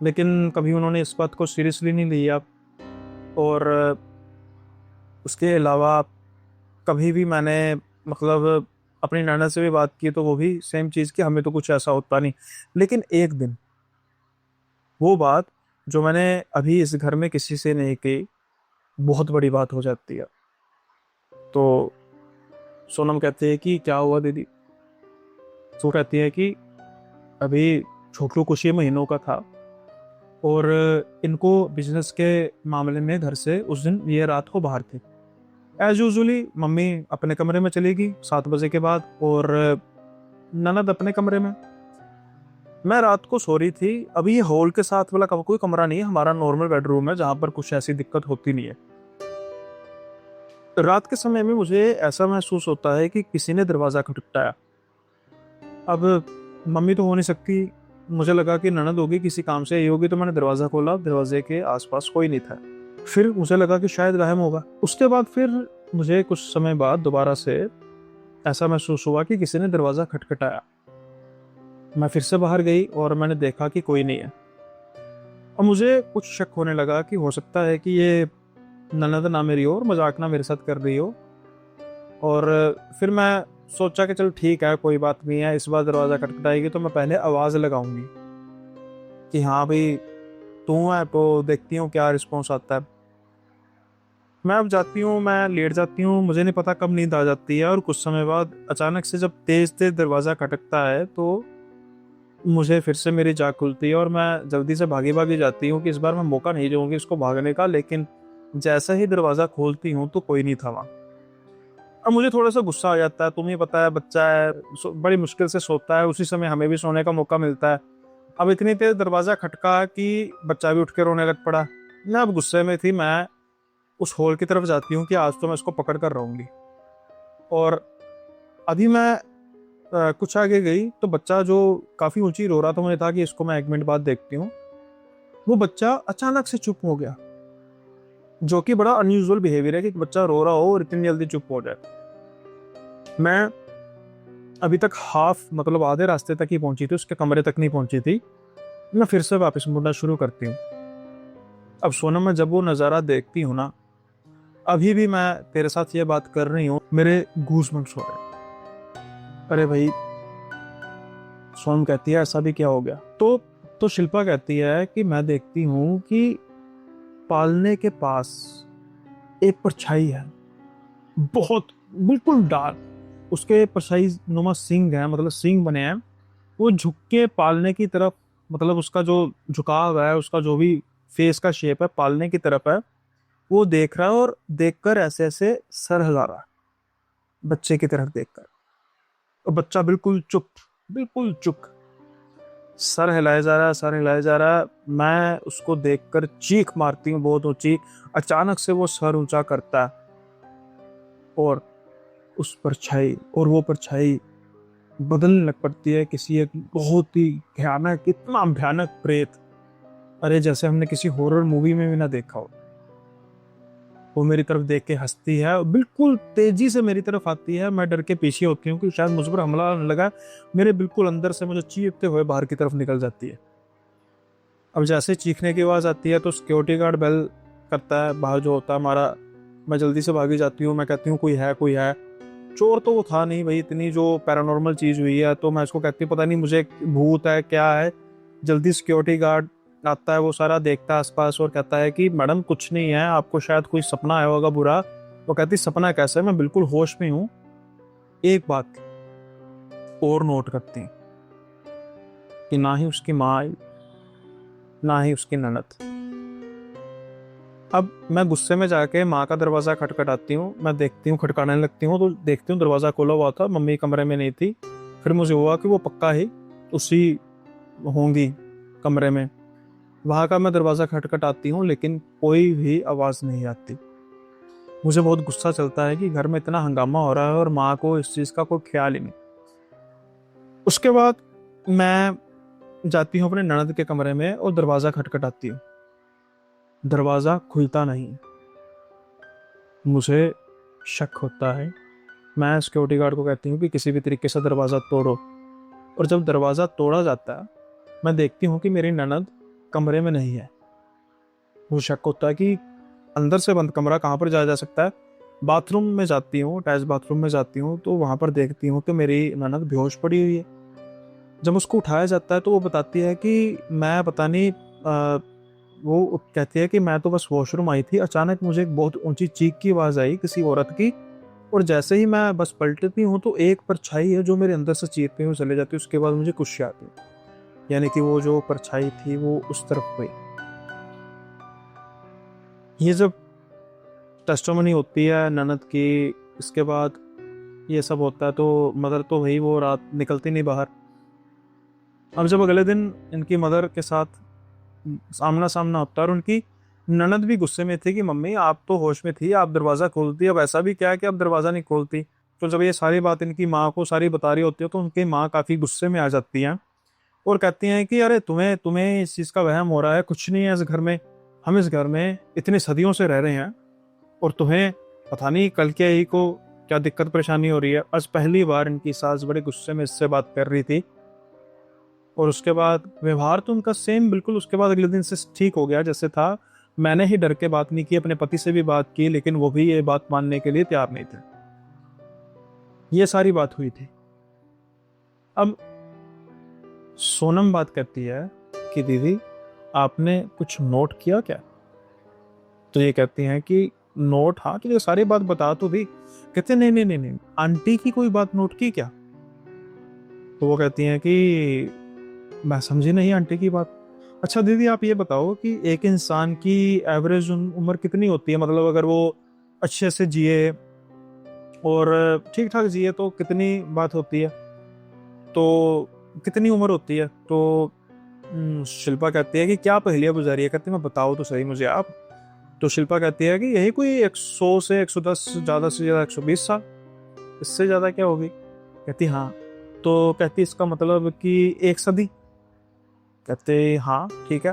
लेकिन कभी उन्होंने इस बात को सीरियसली नहीं लिया, और उसके अलावा कभी भी मैंने मतलब अपनी नैना से भी बात की तो वो भी सेम चीज़ की, हमें तो कुछ ऐसा होता नहीं। लेकिन एक दिन वो बात जो मैंने अभी इस घर में किसी से नहीं की, बहुत बड़ी बात हो जाती है। तो सोनम कहती है कि क्या हुआ दीदी। तो कहती है कि अभी छोटू कुछ ही महीनों का था और इनको बिजनेस के मामले में घर से उस दिन ये रात को बाहर थे। एज यूजुअली मम्मी अपने कमरे में चली गई 7 बजे के बाद, और ननद अपने कमरे में। मैं रात को सो रही थी। अभी ये हॉल के साथ वाला कोई कमरा नहीं है, हमारा नॉर्मल बेडरूम है जहां पर कुछ ऐसी दिक्कत होती नहीं है। रात के समय में मुझे ऐसा महसूस होता है कि किसी ने दरवाजा खटखटाया। अब मम्मी तो हो नहीं सकती, मुझे लगा कि ननद होगी, किसी काम से आई होगी। तो मैंने दरवाजा खोला, दरवाजे के आसपास कोई नहीं था। फिर मुझे लगा कि शायद वहम होगा। उसके बाद फिर मुझे कुछ समय बाद दोबारा से ऐसा महसूस हुआ कि किसी ने दरवाजा खटखटाया। मैं फिर से बाहर गई और मैंने देखा कि कोई नहीं है, और मुझे कुछ शक होने लगा कि हो सकता है कि ये ननद ना मेरी हो और मजाक ना मेरे साथ कर रही हो। और फिर मैं सोचा कि चल ठीक है, कोई बात नहीं है, इस बार दरवाज़ा खटखटाएगी तो मैं पहले आवाज़ लगाऊंगी कि हाँ भाई तू है, तो देखती हूँ क्या रिस्पॉन्स आता है। मैं अब जाती हूँ, मैं लेट जाती हूँ, मुझे नहीं पता कब नींद आ जाती है, और कुछ समय बाद अचानक से जब तेज तेज दरवाज़ा खटकता है तो मुझे फिर से मेरी जाग खुलती है और मैं जल्दी से भागी भागी जाती हूँ कि इस बार मैं मौका नहीं दूंगी इसको भागने का। लेकिन जैसा ही दरवाज़ा खोलती हूँ तो कोई नहीं था वहाँ। अब मुझे थोड़ा सा गुस्सा आ जाता है, तुम्हें पता है बच्चा है, बड़ी मुश्किल से सोता है, उसी समय हमें भी सोने का मौका मिलता है। अब इतनी तेज दरवाज़ा खटका कि बच्चा भी उठ के रोने लग पड़ा। मैं अब गुस्से में थी, मैं उस हॉल की तरफ जाती हूँ कि आज तो मैं इसको पकड़ कर रहूंगी। और अभी मैं कुछ आगे गई तो बच्चा जो काफ़ी ऊंची रो रहा था, मुझे था कि इसको मैं 1 मिनट बाद देखती हूँ। वो बच्चा अचानक से चुप हो गया, जो कि बड़ा अनयूजुअल बिहेवियर है कि बच्चा रो रहा हो और इतनी जल्दी चुप हो जाए। मैं अभी तक मतलब आधे रास्ते तक ही पहुंची थी, उसके कमरे तक नहीं पहुंची थी। मैं फिर से वापस मुड़ना शुरू करती हूँ। अब सोनम, मैं जब वो नज़ारा देखती हूँ ना, अभी भी मैं तेरे साथ ये बात कर रही हूँ, मेरे गूज़बम्प्स हो रहे हैं। अरे भाई, सोनम कहती है ऐसा भी क्या हो गया। तो शिल्पा कहती है कि मैं देखती हूँ कि पालने के पास एक परछाई है, बहुत बिल्कुल डार्क, उसके परछाई नुमा सींग है, मतलब सींग बने हैं, वो झुक के पालने की तरफ, मतलब उसका जो झुकाव है, उसका जो भी फेस का शेप है पालने की तरफ है, वो देख रहा है और देखकर ऐसे ऐसे सर हिला रहा है बच्चे की तरफ देखकर। और बच्चा बिल्कुल चुप, बिल्कुल चुप, सर हिलाया जा रहा है, सर हिलाया जा रहा है। मैं उसको देखकर चीख मारती हूँ बहुत ऊंची। अचानक से वो सर ऊंचा करता है और उस परछाई, और वो परछाई बदलने लग पड़ती है किसी एक बहुत ही भयानक, इतना भयानक प्रेत, अरे जैसे हमने किसी हॉरर मूवी में भी ना देखा हो। वो मेरी तरफ देख के हंसती है और बिल्कुल तेजी से मेरी तरफ आती है। मैं डर के पीछे होती हूँ कि शायद मुझ पर हमला आने लगा। मेरे बिल्कुल अंदर से मुझे चीखते हुए बाहर की तरफ निकल जाती है। अब जैसे चीखने की आवाज़ आती है तो सिक्योरिटी गार्ड बेल करता है, बाहर जो होता है हमारा। मैं जल्दी से भागी जाती हूँ, मैं कहती हूँ कोई है, कोई है। चोर तो वो था नहीं भाई, इतनी जो पैरानॉर्मल चीज़ हुई है, तो मैं उसको कहती हूँ पता नहीं मुझे भूत है क्या है। जल्दी सिक्योरिटी गार्ड आता है, वो सारा देखता है आसपास और कहता है कि मैडम कुछ नहीं है, आपको शायद कोई सपना आया होगा बुरा। वो कहती सपना कैसे, मैं बिल्कुल होश में हूँ। एक बात और नोट करती हैं कि ना ही उसकी माँ आई, ना ही उसकी ननद। अब मैं गुस्से में जाके माँ का दरवाज़ा खटखटाती हूँ। मैं देखती हूँ, खटखटाने लगती हूँ तो देखती हूँ दरवाज़ा खोला हुआ था, मम्मी कमरे में नहीं थी। फिर मुझे हुआ कि वो पक्का ही उसी होंगी कमरे में। वहाँ का मैं दरवाज़ा खटखटाती हूँ लेकिन कोई भी आवाज़ नहीं आती। मुझे बहुत गुस्सा चलता है कि घर में इतना हंगामा हो रहा है और माँ को इस चीज़ का कोई ख्याल ही नहीं। उसके बाद मैं जाती हूँ अपने ननद के कमरे में और दरवाज़ा खटखटाती हूँ। दरवाज़ा खुलता नहीं। मुझे शक होता है। मैं सिक्योरिटी गार्ड को कहती हूँ कि किसी भी तरीके से दरवाज़ा तोड़ो। और जब दरवाज़ा तोड़ा जाता है, मैं देखती हूँ कि मेरी ननद कमरे में नहीं है। मुझे शक होता है कि अंदर से बंद कमरा कहाँ पर जाया जा सकता है। बाथरूम में जाती हूँ, अटैच बाथरूम में जाती हूँ तो वहाँ पर देखती हूँ कि मेरी ननद बेहोश पड़ी हुई है। जब उसको उठाया जाता है तो वो बताती है कि मैं पता नहीं, वो कहती है कि मैं तो बस वॉशरूम आई थी, अचानक मुझे एक बहुत ऊंची चीख की आवाज़ आई किसी औरत की, और जैसे ही मैं बस पलटती हूँ तो एक परछाई है जो मेरे अंदर से चीरते हुए चले जाती है। उसके बाद मुझे कुछ याद है, यानी कि वो जो परछाई थी वो उस तरफ हुई। ये जब टेस्टोमनी होती है ननद की, इसके बाद ये सब होता है तो मदर तो भाई वो रात निकलती नहीं बाहर। अब जब अगले दिन इनकी मदर के साथ सामना सामना होता है और उनकी ननद भी गुस्से में थी कि मम्मी आप तो होश में थी, आप दरवाज़ा खोलती, अब ऐसा भी क्या है कि आप दरवाज़ा नहीं खोलती। तो जब ये सारी बात इनकी माँ को सारी बता रही होती है तो उनकी माँ काफ़ी गुस्से में आ जाती हैं और कहती हैं कि अरे तुम्हें तुम्हें इस चीज़ का वहम हो रहा है, कुछ नहीं है इस घर में, हम इस घर में इतनी सदियों से रह रहे हैं और तुम्हें पता नहीं कल के ही को क्या दिक्कत परेशानी हो रही है। आज पहली बार इनकी सास बड़े गुस्से में इससे बात कर रही थी और उसके बाद व्यवहार तो उनका सेम बिल्कुल उसके बाद अगले दिन से ठीक हो गया जैसे था। मैंने ही डर के बात नहीं की, अपने पति से भी बात की लेकिन वो भी ये बात मानने के लिए तैयार नहीं थे। ये सारी बात हुई थी। अब सोनम बात करती है कि दीदी आपने कुछ नोट किया क्या। तो ये कहती हैं कि नोट, हाँ तुझे सारी बात बता तो दी। कहते नहीं नहीं नहीं नहीं, आंटी की कोई बात नोट की क्या। तो वो कहती हैं कि मैं समझी नहीं आंटी की बात। अच्छा दीदी आप ये बताओ कि एक इंसान की एवरेज उम्र कितनी होती है, मतलब अगर वो अच्छे से जिए और ठीक ठाक जिए तो कितनी बात होती है, तो कितनी उम्र होती है। तो शिल्पा कहती है कि क्या पहेलियां बुझा रही है। कहती है मैं बताओ तो सही मुझे आप। तो शिल्पा कहती है कि यही कोई 100 से 110, ज़्यादा से ज़्यादा 120 साल, इससे ज़्यादा क्या होगी। कहती हाँ। तो कहती इसका मतलब कि 1 सदी। कहते हाँ ठीक है।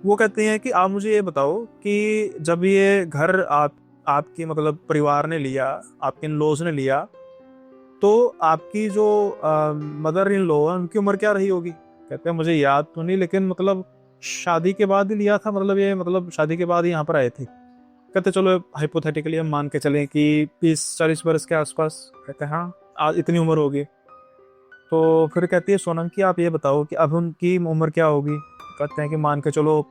वो कहते हैं कि आप मुझे ये बताओ कि जब ये घर आपकी मतलब परिवार ने लिया, आपके इन लॉज ने लिया, तो आपकी जो मदर इन लॉ है उनकी उम्र क्या रही होगी। कहते हैं मुझे याद तो नहीं लेकिन मतलब शादी के बाद ही लिया था, मतलब ये मतलब शादी के बाद ही यहाँ पर आए थे। कहते चलो हाइपोथेटिकली हम मान के चलें कि 30-40 बरस के आसपास। कहते हैं हाँ आज इतनी उम्र होगी। तो फिर कहती है सोनम कि आप ये बताओ कि अब उनकी उम्र क्या होगी। कहते हैं कि मान के चलो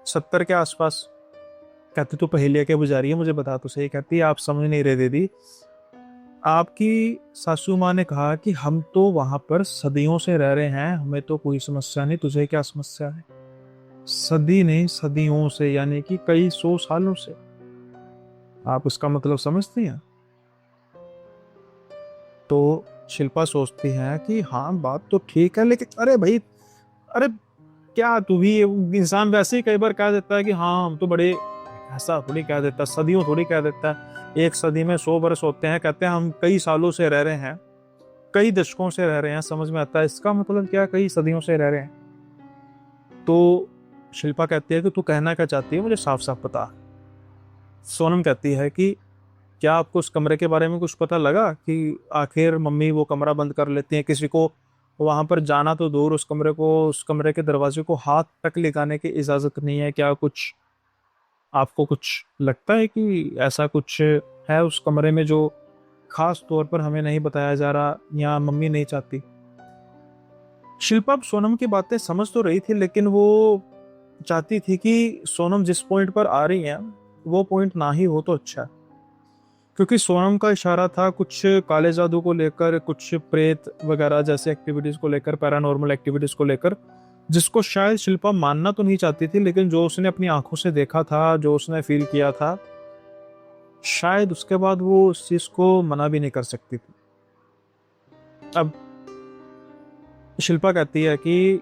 70 के आसपास। कहते तू पहेलिया क्या बुझा रही है, मुझे बता तो सही। कहती है आप समझ नहीं रहे दीदी, आपकी सासू माँ ने कहा कि हम तो वहां पर सदियों से रह रहे हैं, हमें तो कोई समस्या नहीं, तुझे क्या समस्या है। सदी नहीं, सदियों से, यानी कि कई 100 सालों से। आप उसका मतलब समझती हैं। तो शिल्पा सोचती है कि हाँ बात तो ठीक है, लेकिन अरे भाई, अरे क्या तू भी, इंसान वैसे ही कई बार कह देता है कि हाँ हम तो बड़े, ऐसा थोड़ी कह देता, सदियों थोड़ी कह देता है। एक सदी में 100 बरस होते हैं। कहते हैं हम कई सालों से रह रहे हैं, कई दशकों से रह रहे हैं, समझ में आता है। इसका मतलब क्या, कई सदियों से रह रहे हैं। तो शिल्पा कहती है कि तू कहना क्या चाहती है, मुझे साफ साफ बता। सोनम कहती है कि क्या आपको उस कमरे के बारे में कुछ पता लगा कि आखिर मम्मी वो कमरा बंद कर लेती हैं, किसी को वहां पर जाना तो दूर, उस कमरे को, उस कमरे के दरवाजे को हाथ तक लगाने की इजाजत नहीं है। क्या कुछ आपको कुछ लगता है कि ऐसा कुछ है उस कमरे में जो खास तौर पर हमें नहीं बताया जा रहा, या मम्मी नहीं चाहती। शिल्पा अब सोनम की बातें समझ तो रही थी, लेकिन वो चाहती थी कि सोनम जिस पॉइंट पर आ रही है वो पॉइंट ना ही हो तो अच्छा है। क्योंकि सोनम का इशारा था कुछ काले जादू को लेकर, कुछ प्रेत वगैरह जैसे एक्टिविटीज को लेकर, पैरानॉर्मल एक्टिविटीज को लेकर, जिसको शायद शिल्पा मानना तो नहीं चाहती थी, लेकिन जो उसने अपनी आंखों से देखा था, जो उसने फील किया था, शायद उसके बाद वो उस चीज को मना भी नहीं कर सकती थी। अब शिल्पा कहती है कि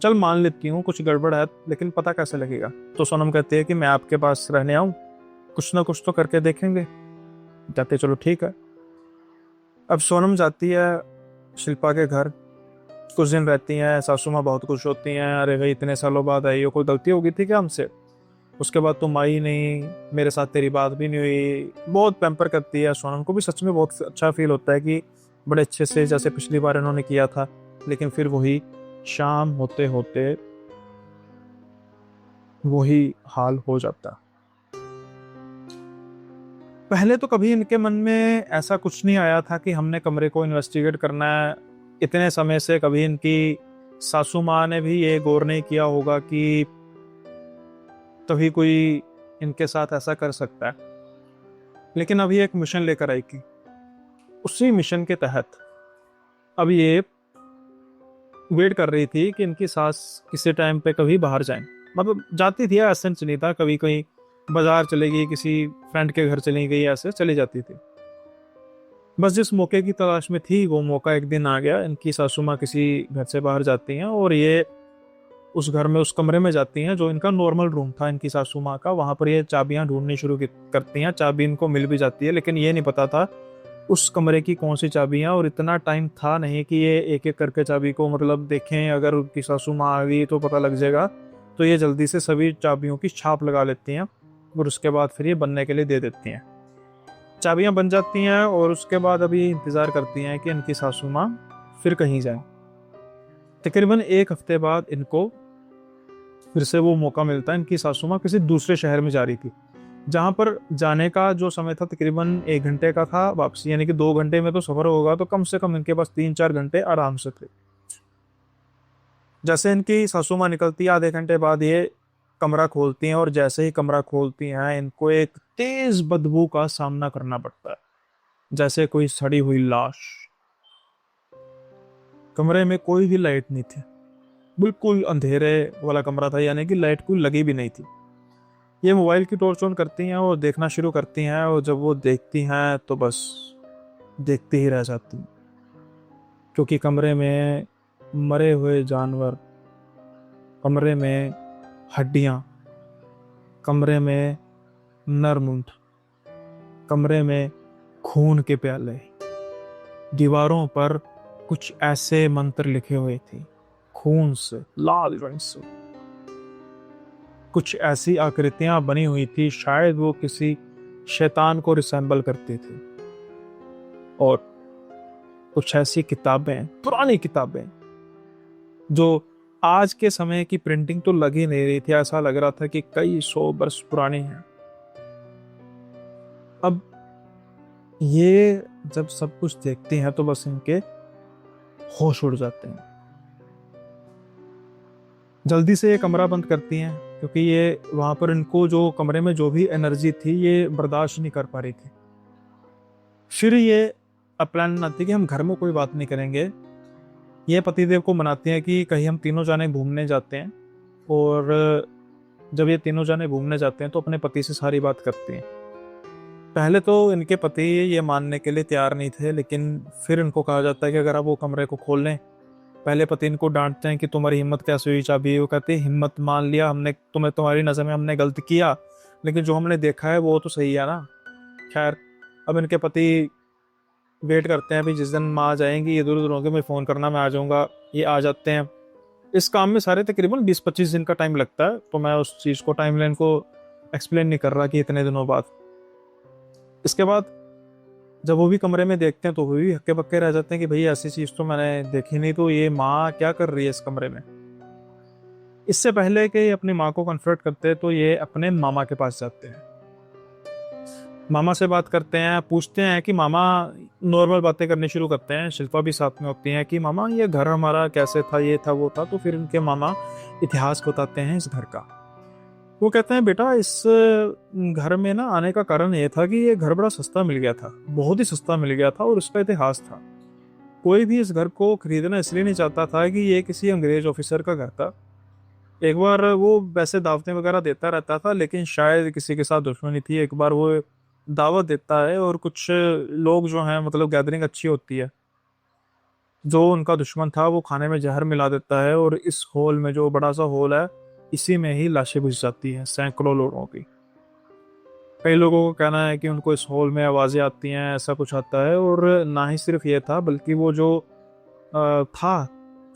चल मान लेती हूँ कुछ गड़बड़ है, लेकिन पता कैसे लगेगा। तो सोनम कहती है कि मैं आपके पास रहने आऊं, कुछ ना कुछ तो करके देखेंगे। कहते चलो ठीक है। अब सोनम जाती है शिल्पा के घर, कुछ दिन रहती हैं। सासू माँ बहुत खुश होती हैं, अरे भाई इतने सालों बाद आई हो, कोई गलती हो गई थी क्या हमसे, उसके बाद तुम आई नहीं, मेरे साथ तेरी बात भी नहीं हुई। बहुत पैम्पर करती है। सोनम को भी सच में बहुत अच्छा फील होता है कि बड़े अच्छे से, जैसे पिछली बार इन्होंने किया था। लेकिन फिर वही शाम होते होते वही हाल हो जाता। पहले तो कभी इनके मन में ऐसा कुछ नहीं आया था कि हमने कमरे को इन्वेस्टिगेट करना है। इतने समय से कभी इनकी सासू माँ ने भी ये गौर नहीं किया होगा कि तभी कोई इनके साथ ऐसा कर सकता है। लेकिन अभी एक मिशन लेकर आई कि उसी मिशन के तहत अब ये वेट कर रही थी कि इनकी सास किसी टाइम पे कभी बाहर जाए। मतलब जाती थी, ऐसा नहीं था, कभी कहीं बाजार चली गई, किसी फ्रेंड के घर चली गई, ऐसे चली जाती थी। बस जिस मौके की तलाश में थी वो मौका एक दिन आ गया। इनकी सासू माँ किसी घर से बाहर जाती हैं और ये उस घर में, उस कमरे में जाती हैं जो इनका नॉर्मल रूम था इनकी सासू माँ का। वहां पर ये चाबियां ढूंढनी शुरू करती हैं। चाबी इनको मिल भी जाती है, लेकिन ये नहीं पता था उस कमरे की कौन सी चाबियां। और इतना टाइम था नहीं कि ये एक एक करके चाबी को मतलब देखें, अगर उनकी सासू माँ आ गई तो पता लग जाएगा। तो ये जल्दी से सभी चाबियों की छाप लगा लेती हैं और उसके बाद फिर ये बनने के लिए दे देती हैं। चाबियां बन जाती हैं और उसके बाद अभी इंतजार करती हैं कि इनकी सासू माँ फिर कहीं जाए। तकरीबन एक हफ्ते बाद इनको फिर से वो मौका मिलता है। इनकी सासू माँ किसी दूसरे शहर में जा रही थी, जहां पर जाने का जो समय था तकरीबन 1 घंटे का था, वापसी यानी कि 2 घंटे में तो सफर होगा, तो कम से कम इनके पास 3-4 घंटे आराम से थे। जैसे इनकी सासू माँ निकलती है, आधे घंटे बाद ये कमरा खोलती हैं और जैसे ही कमरा खोलती हैं इनको एक तेज बदबू का सामना करना पड़ता है, जैसे कोई सड़ी हुई लाश। कमरे में कोई भी लाइट नहीं थी, बिल्कुल अंधेरे वाला कमरा था, यानी कि लाइट कोई लगी भी नहीं थी। ये मोबाइल की टॉर्च ऑन करती हैं और देखना शुरू करती हैं, और जब वो देखती हैं तो बस देखती ही रह जाती हैं। क्योंकि कमरे में मरे हुए जानवर, कमरे में हड्डियां, कमरे में नरमुंड, कमरे में खून के प्याले, दीवारों पर कुछ ऐसे मंत्र लिखे हुए थे खून से, लाल रंग से। कुछ ऐसी आकृतियां बनी हुई थी, शायद वो किसी शैतान को रिसेंबल करती थी। और कुछ ऐसी किताबें, पुरानी किताबें, जो आज के समय की प्रिंटिंग तो लग ही नहीं रही थी, ऐसा लग रहा था कि कई 100 वर्ष पुरानी है। अब ये जब सब कुछ देखती हैं तो बस इनके होश उड़ जाते हैं। जल्दी से ये कमरा बंद करती हैं क्योंकि ये वहां पर इनको जो कमरे में जो भी एनर्जी थी ये बर्दाश्त नहीं कर पा रही थी। फिर ये अब प्लान बनाती है कि हम घर में कोई बात नहीं करेंगे। ये पतिदेव को मनाती हैं कि कहीं हम तीनों जाने घूमने जाते हैं। और जब ये तीनों जाने घूमने जाते हैं तो अपने पति से सारी बात करती हैं। पहले तो इनके पति ये मानने के लिए तैयार नहीं थे, लेकिन फिर इनको कहा जाता है कि अगर आप वो कमरे को खोल लें। पहले पति इनको डांटते हैं कि तुम्हारी हिम्मत कैसे हुई चाबी। वो कहते हैं हिम्मत मान लिया हमने, तुम्हें तुम्हारी नज़र में हमने गलत किया, लेकिन जो हमने देखा है वो तो सही है ना। खैर, अब इनके पति वेट करते हैं, भी जिस दिन माँ आ जाएंगी इधर उधर होंगे, मैं फ़ोन करना, मैं आ जाऊँगा। ये आ जाते हैं। इस काम में सारे तकरीबन 20-25 दिन का टाइम लगता है, तो मैं उस चीज़ को टाइम लाइन को एक्सप्लेन नहीं कर रहा कि इतने दिनों बाद। इसके बाद जब वो भी कमरे में देखते हैं तो वो भी हक्के बक्के रह जाते हैं कि भाई ऐसी चीज़ तो मैंने देखी नहीं, तो ये माँ क्या कर रही है इस कमरे में। इससे पहले कि ये अपनी माँ को कन्फ्रंट करते हैं तो ये अपने मामा के पास जाते हैं। मामा से बात करते हैं, पूछते हैं कि मामा, नॉर्मल बातें करनी शुरू करते हैं। शिल्पा भी साथ में होती है कि मामा ये घर हमारा कैसे था, ये था वो था। तो फिर इनके मामा इतिहास बताते हैं इस घर का। वो कहते हैं बेटा, इस घर में ना आने का कारण ये था कि ये घर बड़ा सस्ता मिल गया था, बहुत ही सस्ता मिल गया था और उसका इतिहास था। कोई भी इस घर को खरीदना इसलिए नहीं चाहता था कि ये किसी अंग्रेज ऑफिसर का घर था। एक बार वो वैसे दावतें वगैरह देता रहता था, लेकिन शायद किसी के साथ दुश्मनी थी। एक बार वो दावत देता है और कुछ लोग जो हैं, मतलब गैदरिंग अच्छी होती है, जो उनका दुश्मन था वो खाने में जहर मिला देता है और इस हॉल में, जो बड़ा सा हॉल है, इसी में ही लाशें घुस जाती हैं, सैकड़ों लोगों की। कई लोगों को कहना है कि उनको इस हॉल में आवाज़ें आती हैं, ऐसा कुछ आता है। और ना ही सिर्फ ये था, बल्कि वो जो था,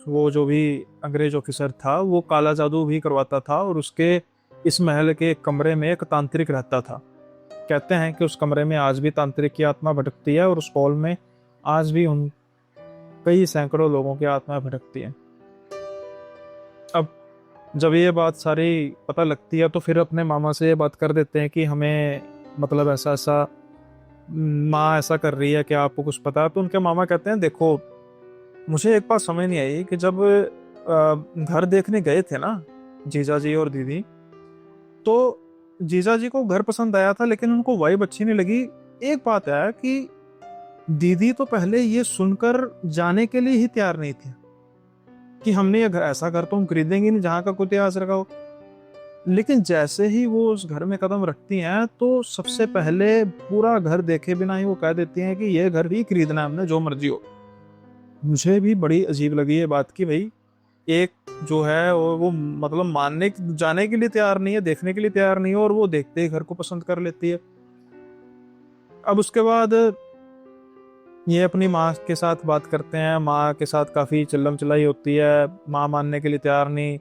वो जो भी अंग्रेज ऑफिसर था, वो काला जादू भी करवाता था। और उसके इस महल के एक कमरे में एक तांत्रिक रहता था। कहते हैं कि उस कमरे में आज भी तांत्रिक की आत्मा भटकती है और उस हॉल में आज भी उन कई सैकड़ों लोगों की आत्मा भटकती है। अब जब ये बात सारी पता लगती है तो फिर अपने मामा से ये बात कर देते हैं कि हमें, मतलब ऐसा ऐसा माँ ऐसा कर रही है कि आपको कुछ पता है। तो उनके मामा कहते हैं देखो, मुझे एक बात समझ नहीं आई कि जब घर देखने गए थे ना जीजा जी और दीदी, तो जीजा जी को घर पसंद आया था लेकिन उनको वाइब अच्छी नहीं लगी। एक बात है कि दीदी तो पहले ये सुनकर जाने के लिए ही तैयार नहीं थी कि हमने ये घर, ऐसा घर तो हम खरीदेंगे नहीं जहां का कोई इतिहास रखा हो। लेकिन जैसे ही वो उस घर में कदम रखती हैं तो सबसे पहले पूरा घर देखे बिना ही वो कह देती हैं कि ये घर ही खरीदना है हमने, जो मर्जी हो। मुझे भी बड़ी अजीब लगी ये बात कि भाई एक जो है वो मतलब मानने जाने के लिए तैयार नहीं है, देखने के लिए तैयार नहीं है, और वो देखते ही घर को पसंद कर लेती है। अब उसके बाद ये अपनी माँ के साथ बात करते हैं। माँ के साथ काफ़ी चिल्लम चिल्लाई होती है। माँ मानने के लिए तैयार नहीं,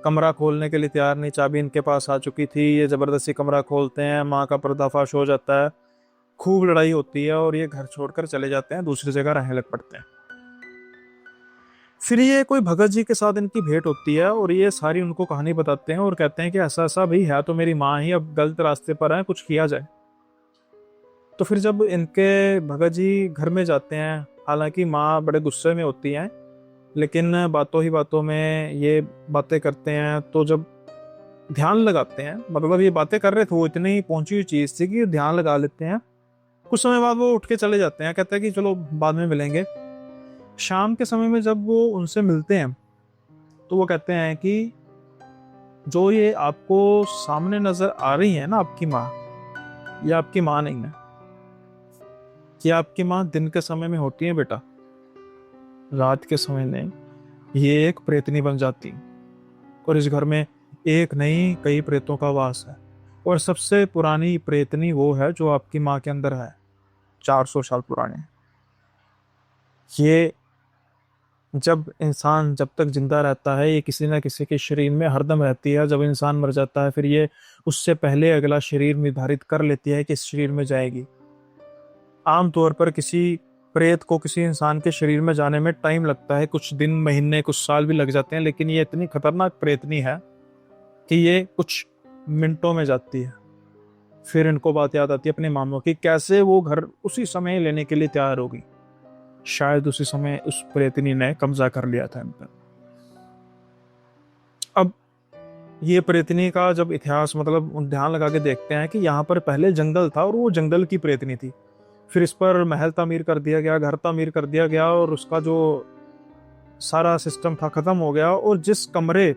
कमरा खोलने के लिए तैयार नहीं। चाबी इनके पास आ चुकी थी, ये ज़बरदस्ती कमरा खोलते हैं। माँ का पर्दाफाश हो जाता है, खूब लड़ाई होती है और ये घर छोड़कर चले जाते हैं, दूसरी जगह रहने लग पड़ते हैं। फिर ये कोई भगत जी के साथ इनकी भेंट होती है और ये सारी उनको कहानी बताते हैं और कहते हैं कि ऐसा ऐसा भाई है तो मेरी माँ ही, अब गलत रास्ते पर है, कुछ किया जाए। तो फिर जब इनके भगत जी घर में जाते हैं, हालांकि माँ बड़े गुस्से में होती हैं, लेकिन बातों ही बातों में ये बातें करते हैं। तो जब ध्यान लगाते हैं, मतलब ये बातें कर रहे थे, वो इतनी पहुंची हुई चीज थी कि ध्यान लगा लेते हैं। कुछ समय बाद वो उठ के चले जाते हैं, कहते हैं कि चलो बाद में मिलेंगे। शाम के समय में जब वो उनसे मिलते हैं तो वो कहते हैं कि जो ये आपको सामने नजर आ रही है ना आपकी माँ, ये आपकी माँ नहीं है। ये आपकी माँ दिन के समय में होती है बेटा, रात के समय में ये एक प्रेतनी बन जाती। और इस घर में एक नहीं कई प्रेतों का वास है। और सबसे पुरानी प्रेतनी वो है जो आपकी माँ के अंदर है, 400 साल पुराने। ये जब तक जिंदा रहता है, ये किसी न किसी के शरीर में हरदम रहती है। जब इंसान मर जाता है फिर ये उससे पहले अगला शरीर निर्धारित कर लेती है कि इस शरीर में जाएगी। आमतौर पर किसी प्रेत को किसी इंसान के शरीर में जाने में टाइम लगता है, कुछ दिन, महीने, कुछ साल भी लग जाते हैं। लेकिन ये इतनी खतरनाक प्रेतनी है कि ये कुछ मिनटों में जाती है। फिर इनको बात याद आती है अपने मामों की, कैसे वो घर उसी समय लेने के लिए तैयार होगी। शायद उसी समय उस प्रेतनी ने कब्जा कर लिया था इन पर। अब ये प्रेतनी का जब इतिहास मतलब ध्यान लगा के देखते हैं कि यहाँ पर पहले जंगल था और वो जंगल की प्रेतनी थी। फिर इस पर महल तामीर कर दिया गया, घर तामीर कर दिया गया और उसका जो सारा सिस्टम था खत्म हो गया। और जिस कमरे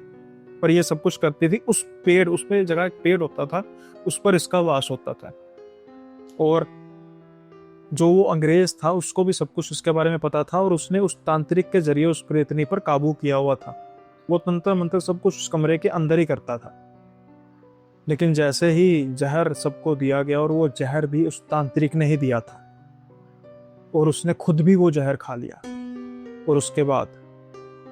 पर ये सब कुछ करती थी उस पेड़, उस पे जगह एक पेड़ होता था, उस पर इसका वास होता था। और जो वो अंग्रेज था उसको भी सब कुछ उसके बारे में पता था और उसने उस तांत्रिक के जरिए उस प्रेतनी पर काबू किया हुआ था। वो तंत्र मंत्र सब कुछ उस कमरे के अंदर ही करता था। लेकिन जैसे ही जहर सबको दिया गया, और वो जहर भी उस तांत्रिक ने ही दिया था, और उसने खुद भी वो जहर खा लिया। और उसके बाद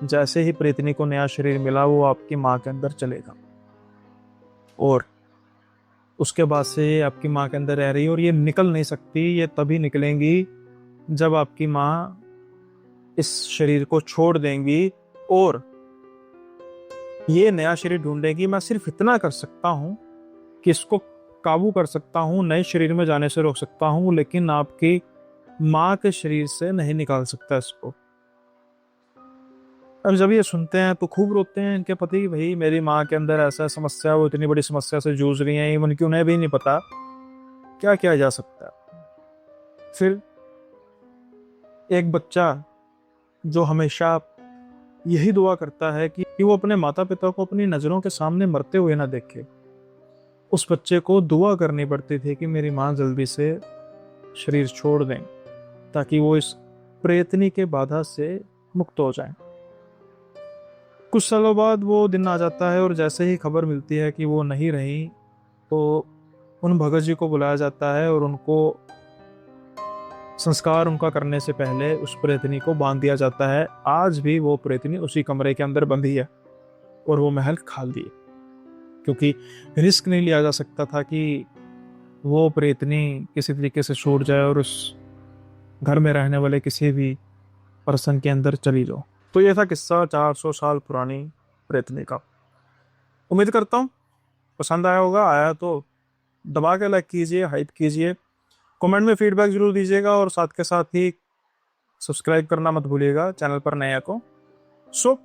जैसे ही प्रेतनी को नया शरीर मिला, वो आपकी माँ के अंदर चलेगा और उसके बाद से आपकी माँ के अंदर रह रही है। और ये निकल नहीं सकती, ये तभी निकलेंगी जब आपकी माँ इस शरीर को छोड़ देंगी और ये नया शरीर ढूंढेगी। मैं सिर्फ इतना कर सकता हूँ कि इसको काबू कर सकता हूँ, नए शरीर में जाने से रोक सकता हूँ, लेकिन आपकी माँ के शरीर से नहीं निकाल सकता इसको। अब जब ये सुनते हैं तो खूब रोते हैं इनके पति, भाई मेरी माँ के अंदर ऐसा समस्या, वो इतनी बड़ी समस्या से जूझ रही हैं, इवन कि उन्हें भी नहीं पता क्या किया जा सकता है। फिर एक बच्चा जो हमेशा यही दुआ करता है कि वो अपने माता पिता को अपनी नजरों के सामने मरते हुए ना देखे, उस बच्चे को दुआ करनी पड़ती थी कि मेरी माँ जल्दी से शरीर छोड़ दें ताकि वो इस प्रेतनी के बाधा से मुक्त हो जाए। कुछ सालों बाद वो दिन आ जाता है और जैसे ही खबर मिलती है कि वो नहीं रही, तो उन भगत जी को बुलाया जाता है और उनको संस्कार उनका करने से पहले उस प्रेतनी को बांध दिया जाता है। आज भी वो प्रेतनी उसी कमरे के अंदर बंधी है और वो महल खाली है, क्योंकि रिस्क नहीं लिया जा सकता था कि वो प्रेतनी किसी तरीके से छूट जाए और उस घर में रहने वाले किसी भी पर्सन के अंदर चली जाओ। तो ये था किस्सा 400 साल पुरानी प्रेतनी का। उम्मीद करता हूँ पसंद आया होगा। आया तो दबा के लाइक कीजिए, हाइप कीजिए, कमेंट में फीडबैक जरूर दीजिएगा और साथ के साथ ही सब्सक्राइब करना मत भूलिएगा चैनल पर नया को। सो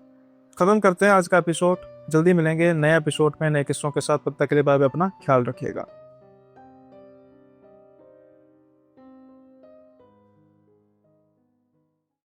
खत्म करते हैं आज का एपिसोड। जल्दी मिलेंगे नए एपिसोड में नए किस्सों के साथ। तब तक के लिए बाय बाय, अपना ख्याल रखिएगा।